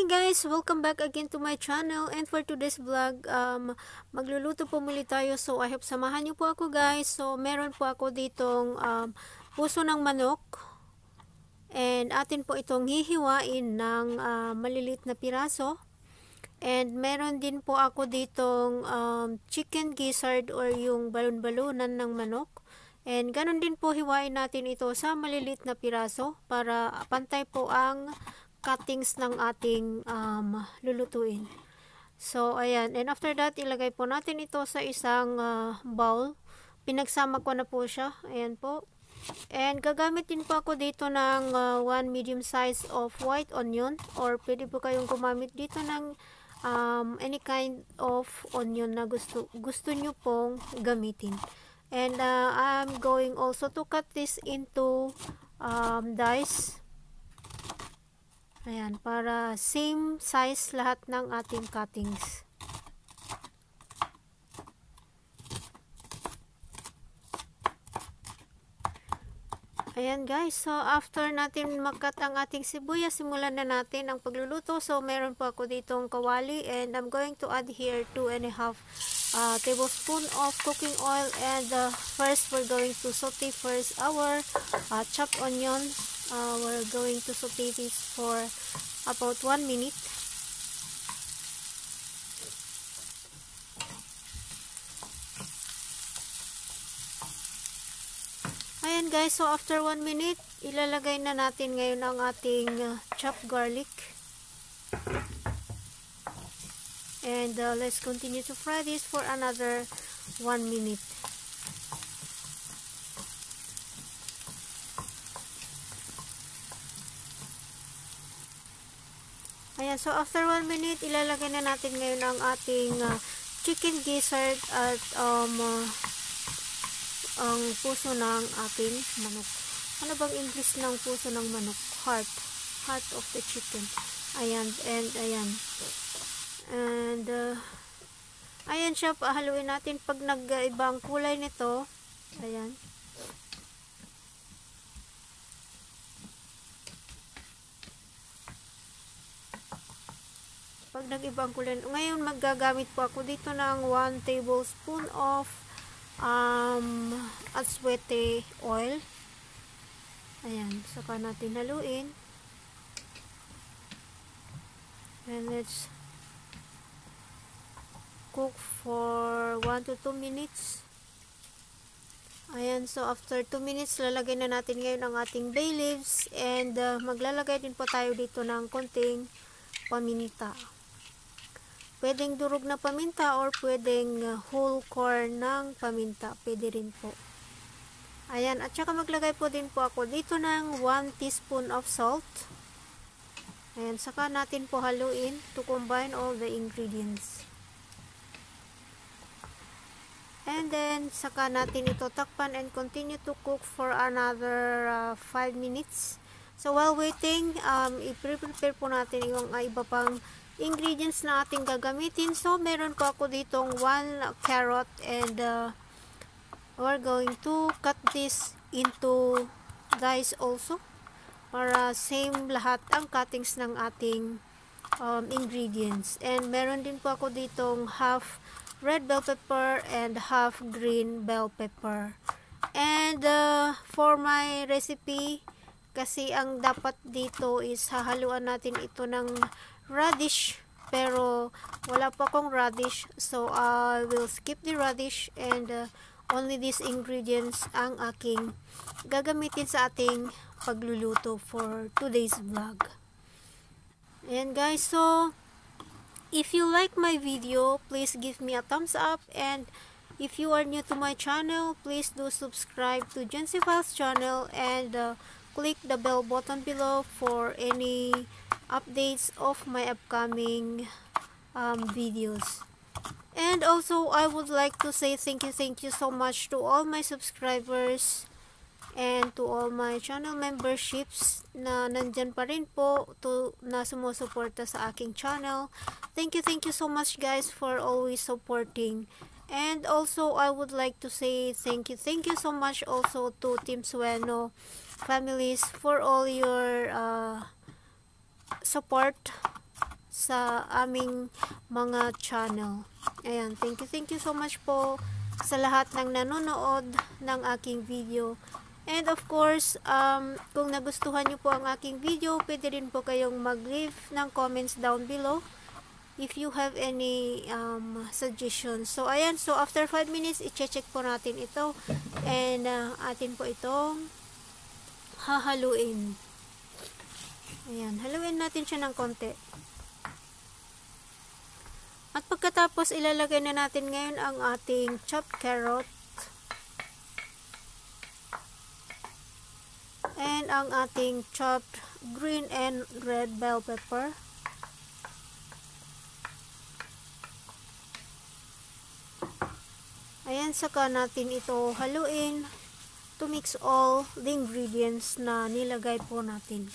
Hi guys! Welcome back again to my channel, and for today's vlog, magluluto po muli tayo. So I hope samahan niyo po ako guys. So meron po ako ditong puso ng manok, and atin po itong hihiwain ng malilit na piraso. And meron din po ako ditong chicken gizzard or yung balon-balunan ng manok. And ganun din po hiwain natin ito sa malilit na piraso para pantay po ang cuttings ng ating lulutuin. So ayan, and after that ilagay po natin ito sa isang bowl. Pinagsama ko na po siya. Ayan po. And gagamit din po ako dito ng 1 medium size of white onion, or pwede po kayong gumamit dito ng any kind of onion na gusto nyo pong gamitin. And I'm going also to cut this into dice. Ayan, para same size lahat ng ating cuttings. Ayan guys, so after natin mag-cut ang ating sibuyas, simulan na natin ang pagluluto. So meron po ako ditong kawali, and I'm going to add here 2.5 tablespoon of cooking oil. And first we're going to saute first our chopped onion. We're going to saute this for about 1 minute. Ayan guys, so after 1 minute, ilalagay na natin ngayon ang ating chopped garlic. And let's continue to fry this for another 1 minute. Ayan, so after 1 minute, ilalagay na natin ngayon ang ating chicken gizzard at ang puso ng ating manok. Ano bang English ng puso ng manok? Heart of the chicken. Ayan, and ayan. And ayan siya, pahaluin natin pag nag-ibang kulay nito. Ayan. Pag nag-ibang kulay. Ngayon maggagamit po ako dito ng 1 tablespoon of aswete oil. Ayan, saka natin haluin. And let's cook for 1 to 2 minutes. Ayan, so after 2 minutes, lalagay na natin ngayon ang ating bay leaves, and maglalagay din po tayo dito ng konting paminta. Pwedeng durog na paminta or pwedeng whole core ng paminta. Pwede rin po. Ayan, at saka maglagay po din po ako dito ng 1 teaspoon of salt. Ayan, saka natin po haluin to combine all the ingredients. And then, saka natin ito takpan and continue to cook for another 5 minutes. So, while waiting, i-prepare po natin yung iba pang ingredients na ating gagamitin. So, meron po ako ditong 1 carrot, and we're going to cut this into dice also para same lahat ang cuttings ng ating ingredients. And meron din po ako ditong half red bell pepper and half green bell pepper. And for my recipe, kasi ang dapat dito is hahaluan natin ito ng radish, pero wala pa akong radish, so I will skip the radish, and only these ingredients ang aking gagamitin sa ating pagluluto for today's vlog. Ayan guys, so if you like my video, please give me a thumbs up, and if you are new to my channel, please do subscribe to Jency Files channel, and click the bell button below for any updates of my upcoming videos. And also, I would like to say thank you so much to all my subscribers and to all my channel memberships na nandyan pa rin po na sumusuporta sa aking channel. Thank you so much guys for always supporting. And also, I would like to say thank you so much also to Team Sueno families for all your support sa aming mga channel. Ayan, thank you so much po sa lahat ng nanonood ng aking video. And of course, kung nagustuhan nyo po ang aking video, pwede rin po kayong mag-leave ng comments down below if you have any suggestions. So ayan, so after 5 minutes, i-check po natin ito. And atin po itong hahaluin. Ayan, haluin natin siya ng konti. At pagkatapos, ilalagay na natin ngayon ang ating chopped carrot and ang ating chopped green and red bell pepper. Ayan, saka natin ito haluin to mix all the ingredients na nilagay po natin.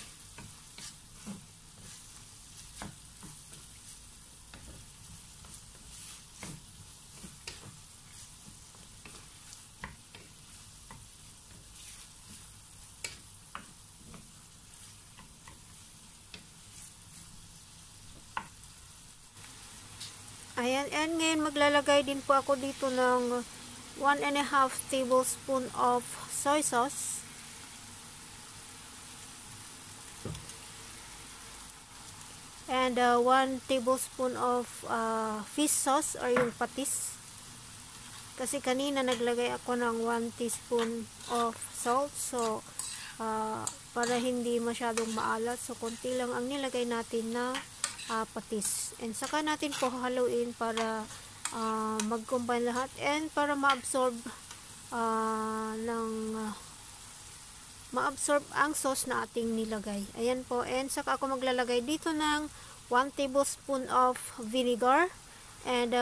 Ayan, and ngayon maglalagay din po ako dito ng 1.5 tablespoon of soy sauce. And 1 tablespoon of fish sauce or yung patis. Kasi kanina naglagay ako ng 1 teaspoon of salt. So, para hindi masyadong maalat. So, konti lang ang nilagay natin na patis. And saka natin po haluin para mag-combine lahat and para ma-absorb ma-absorb ang sauce na ating nilagay. Ayan po. And saka ako maglalagay dito ng 1 tablespoon of vinegar. And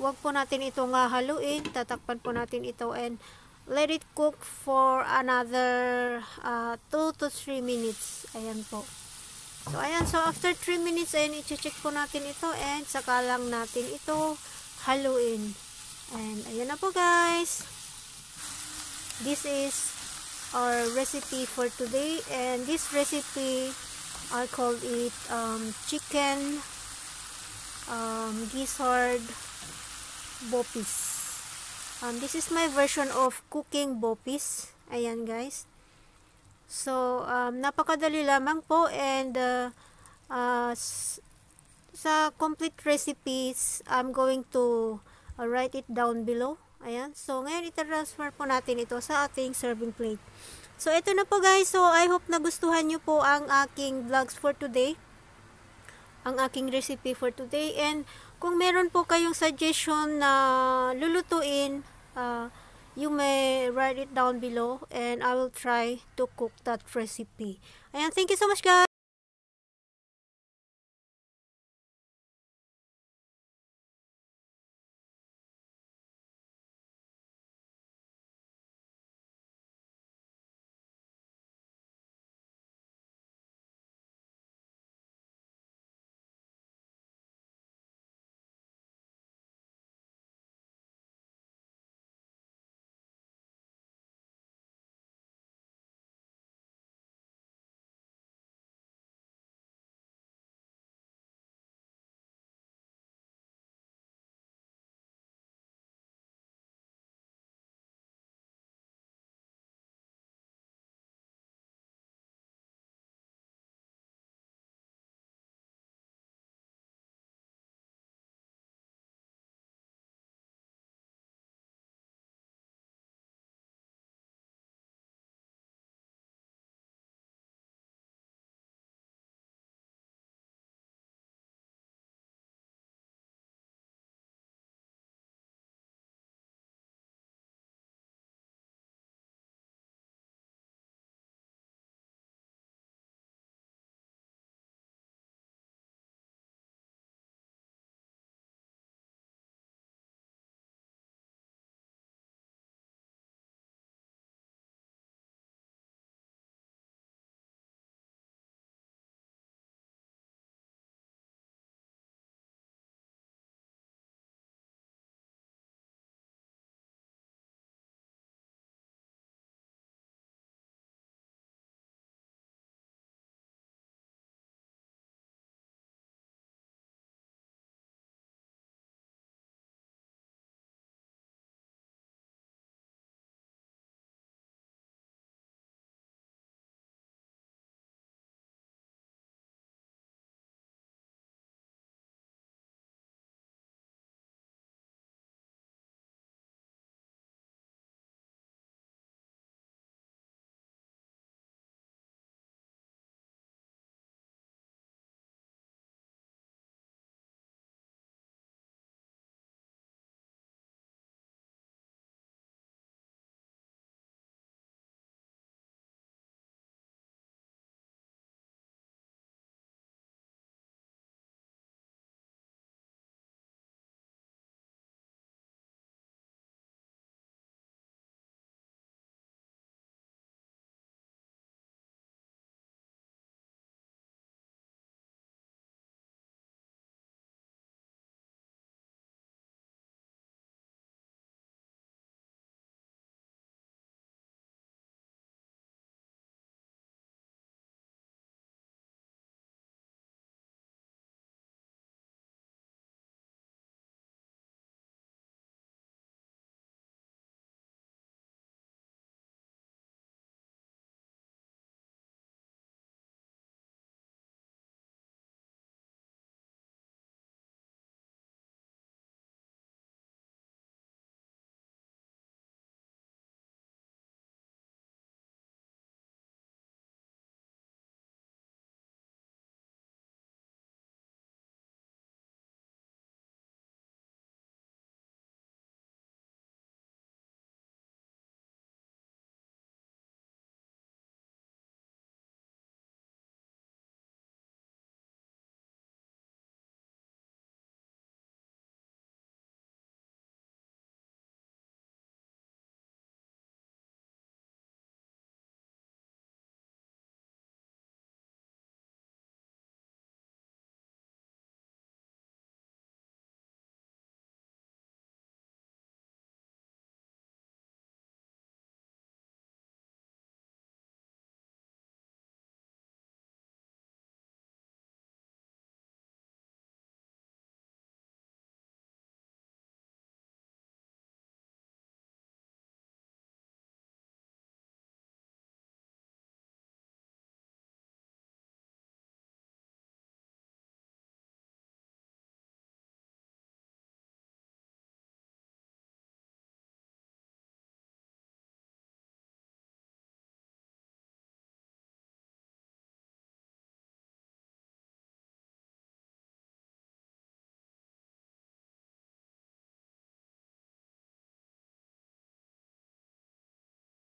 wag po natin itong haluin. Tatakpan po natin ito and let it cook for another 2 to 3 minutes. Ayan po. So, ayan. So, after 3 minutes, ayan, i-check po natin ito and saka lang natin ito haluin. And, ayan na po guys. This is our recipe for today. And this recipe, I call it chicken gizzard bopis. This is my version of cooking bopis. Ayan guys. So, napakadali lamang po and sa complete recipes, I'm going to write it down below. Ayan. So, ngayon ita-transfer po natin ito sa ating serving plate. So, ito na po guys. So, I hope nagustuhan nyo po ang aking vlogs for today. Ang aking recipe for today. And kung meron po kayong suggestion na lulutuin, you may write it down below and I will try to cook that recipe. Ayan, thank you so much guys.